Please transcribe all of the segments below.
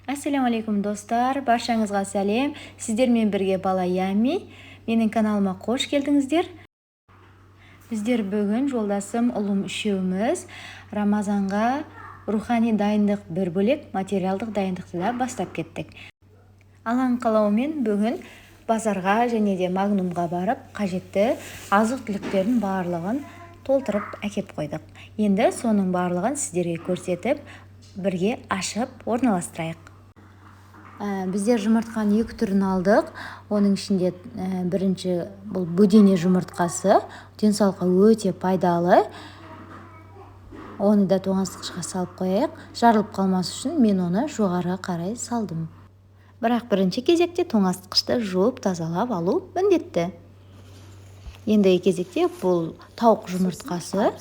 Assalamu alaikum dostlar, barшаңызға сәлем. Сіздермен бірге бала Ями. Менің каналыма қош келдіңіздер. Біздер бүгін жолдасым ұлым үшеуміз Рамазанға рухани дайындық бір бөлек, материалдық дайындықты да бастап кеттік. Алаң қалауымен бүгін базарға және де Магнумға барып, қажетті азық-түліктердің барлығын толтырып әкеп қойдық. Енді соның барлығын сіздерге көрсетіп, бірге ашып орналастырайық. Біздер жұмыртқаның екі түрін алдық. Оның ішінде бірінші бұл бөдене жұмыртқасы, денсаулыққа өте пайдалы. Оны да тоңазытқышқа салып қояйық. Жарылып қалмас үшін мен оны жоғары қарай салдым. Бірақ бірінші кезекте тоңазытқышты жуып тазалап алу міндетті. Ендігі кезекте бұл тауық жұмыртқасы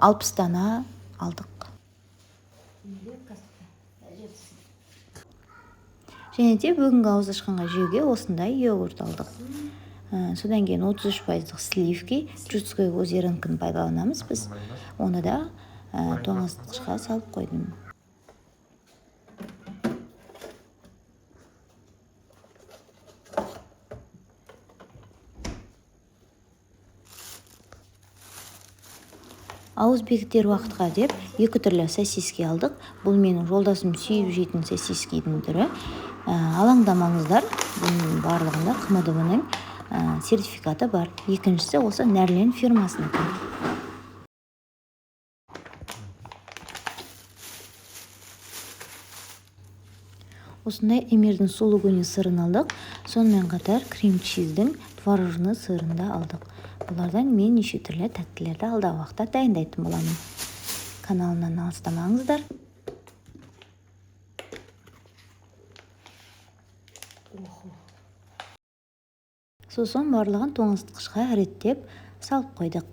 60 дана алдық. Және де бүгінгі ауыз ашқанға жеуге осындай йогурт алдық. Содан кейін 33% сливки, жудской озерінкін пайдаланамыз біз. Оны да тоңазытқышқа салып қойдым. Ауыз бекітер уақытқа деп екі түрлі сосиски алдық. Бұл менің жолдасым сүйіп жейтін сосискидің түрі. Алаңдамаңыздар, бұның барлығында КМДБ-ның сертификаты бар. Екіншісі осы Нәрлен фирмасынікі. Осындай Эмирдің сулы көне сырын алдық. Сонымен қатар крем-чиздің творожны сырын да алдық. Бұлардан мен неше түрлі тәттілерді алдағы уақытта дайындайтын боламын. Каналымнан алыстамаңыздар. Сосын барлығын тоңазытқышқа реттеп салып қойдық.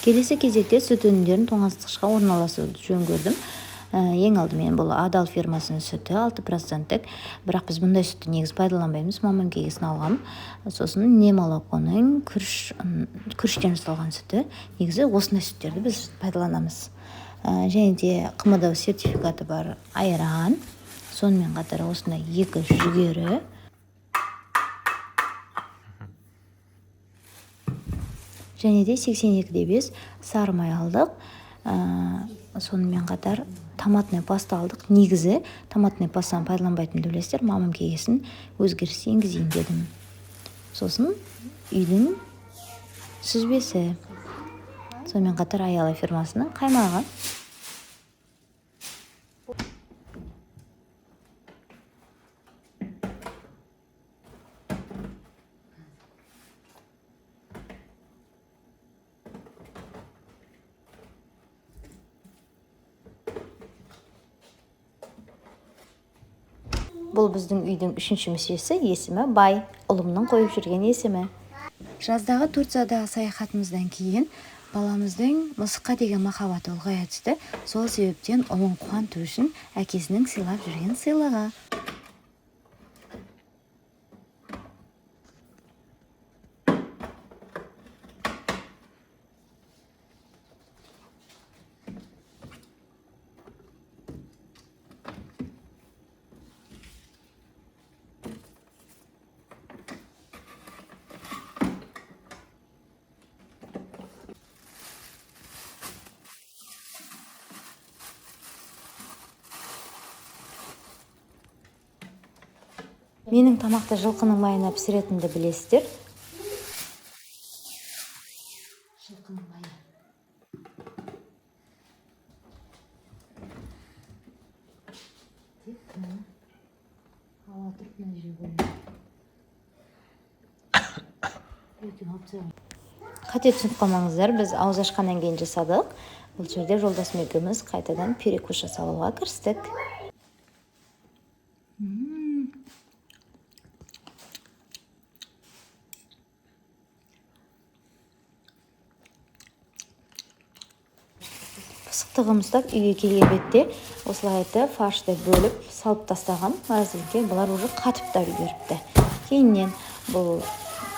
Келесі кезекте сүт өнімдерін тоңазытқышқа орналастыруды жөн көрдім. Ең алдымен бұл Адал фирмасының сүті 6%, бірақ біз бұндай сүтті негіз пайдаланбаймыз. Мамам кегесін алғам. Сосын Немолоконың күріштен жасалған сүті. Негізі осындай сүттерді біз пайдаланамыз. Және де КМДБ сертификаты бар айран. Сонымен қатар осындай екі жүгері. Және де 82,5 сары май алдық. Сонымен қатар томатный паста алдық. Негізі томатный пастаны пайдаланбайтынымды білесіздер. Мамам кегесін өзгеріс енгізейін дедім. Сосын үйдің сүзбесі. Сонымен қатар Аяла фирмасының қаймағы. Бұл біздің үйдің үшінші мүшесі, есімі Бай, ұлымның қойып жүрген есімі. Жаздағы Турциядағы саяхатымыздан кейін баламыздың мысыққа деген махаббаты ұлғая түсті. Сол себептен ұлын қуанту үшін әкесінің сыйлап жүрген сыйлығы. Менің тамақты жылқының майына пісіретінді білесіздер. Жылқының майы. Қате түсініп қалмаңыздар, біз ауыз ашқаннан кейін жасадық. Бұл жерде жолдасым екеуміз қайтадан перекус жасауға кірістік. пысықтығым ұстап үйге келген бетте осылай етіп фаршты бөліп салып тастаған. Әзірге бұлар уже қатып та үлгеріпті. Кейіннен бұл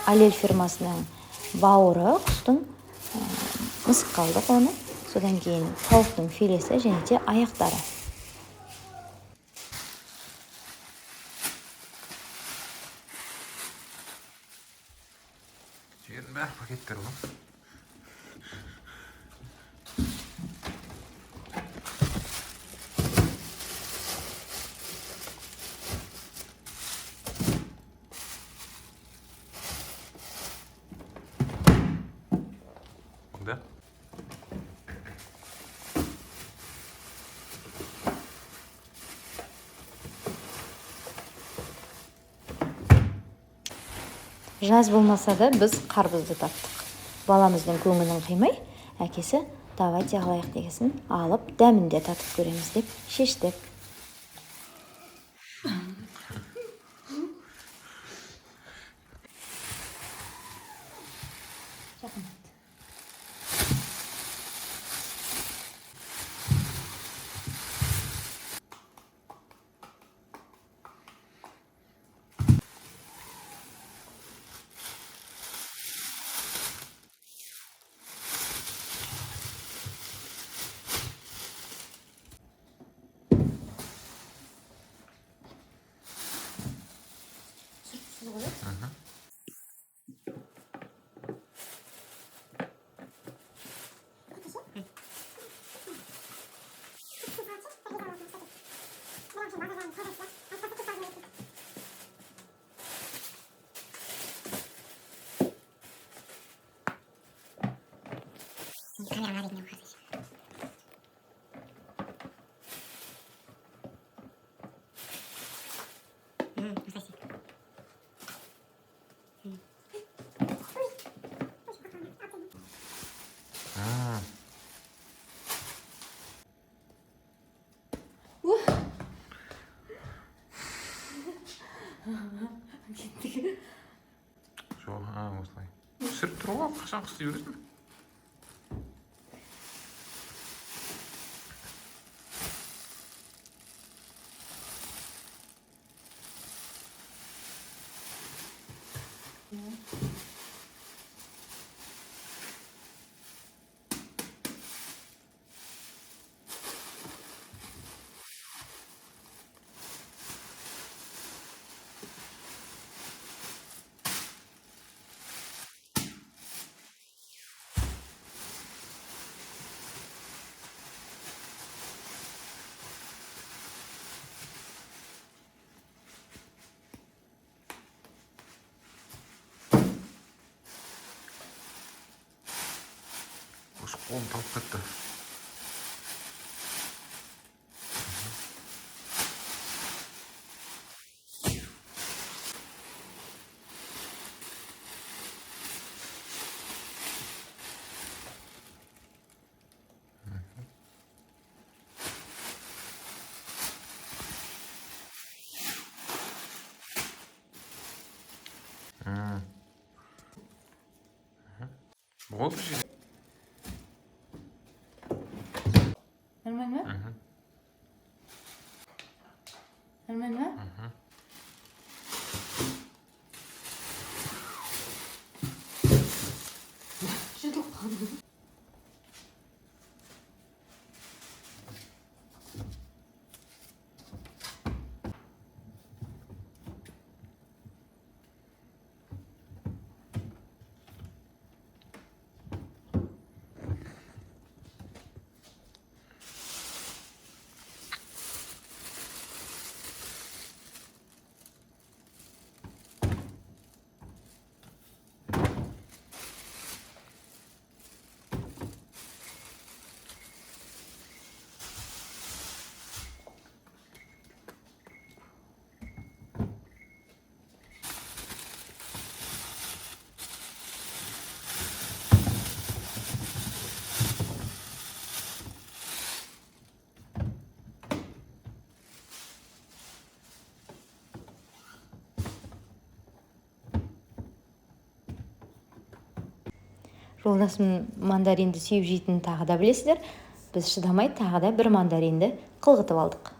Алель фирмасының бауыры құстың мысық қалдық оны. Содан кейін тауықтың филесі және де аяқтары. Жердің бәрі пакеттер ғой. Да? Жаз болмаса да біз қарбызды таптық. Баламыздың көңілін қимай, әкесі давайте алайық дегесін алып, дәмін де татып көреміз деп шештік. Камера видно уходить. Жоқ, осылай. Түсіріп тұр ғой, қашан қыстай бересің? Осы қолым талып кетті. Болды же. Нормально ма? Нормально ма? Жыртылып қалды. Жолдасым мандаринді сүйіп жейтінін тағы да білесіздер. Біз шыдамай тағы да бір мандаринді қылғытып алдық.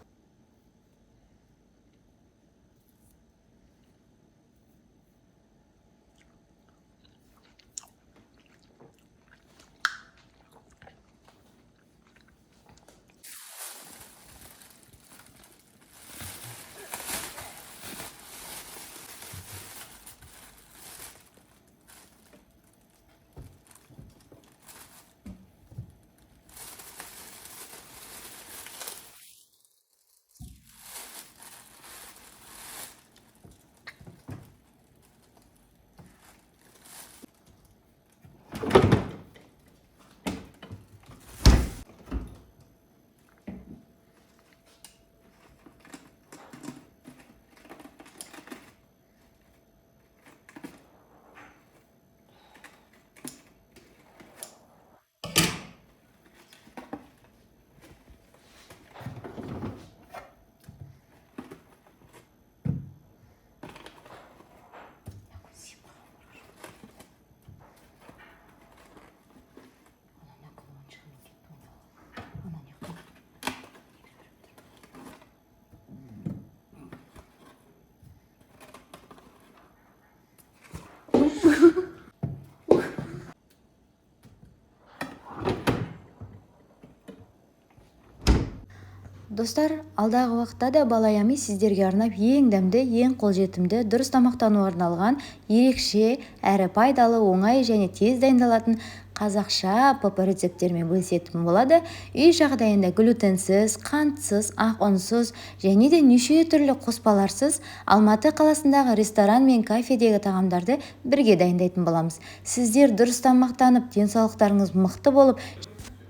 Достар, алдағы уақытта да балаями сіздерге арнап ең дәмді, ең қолжетімді, дұрыс тамақтануға арналған, ерекше, әрі пайдалы, оңай және тез дайындалатын қазақша ПП рецепттермен бөлісетін болады. Үй жағдайында глютенсіз, қантсыз, ақ ұнсыз және де неше түрлі қоспаларсыз Алматы қаласындағы ресторан мен кафедегі тағамдарды бірге дайындайтын боламыз. Сіздер дұрыс тамақтанып, денсаулықтарыңыз мықты болып,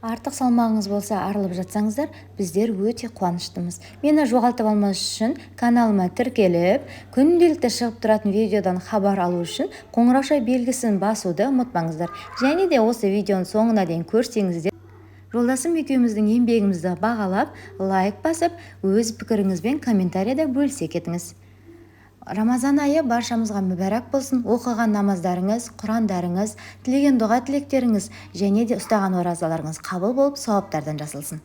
артық салмағыңыз болса арылып жатсаңыздар, біздер өте қуаныштымыз. Мені жоғалтып алмас үшін каналыма тіркеліп, күнделікті шығып тұратын видеодан хабар алу үшін қоңырауша белгісін басуды ұмытпаңыздар. Және де осы видеоның соңына дейін көрсеңіздер, жолдасым екеуміздің еңбегімізді бағалап, лайк басып, өз пікіріңізбен комментарияда бөлісе кетіңіз. Рамазан айы баршамызға мүбәрак болсын. Оқыған намаздарыңыз, құрандарыңыз, тілеген дұға тілектеріңіз және де ұстаған оразаларыңыз қабыл болып, сауаптардан жасылсын.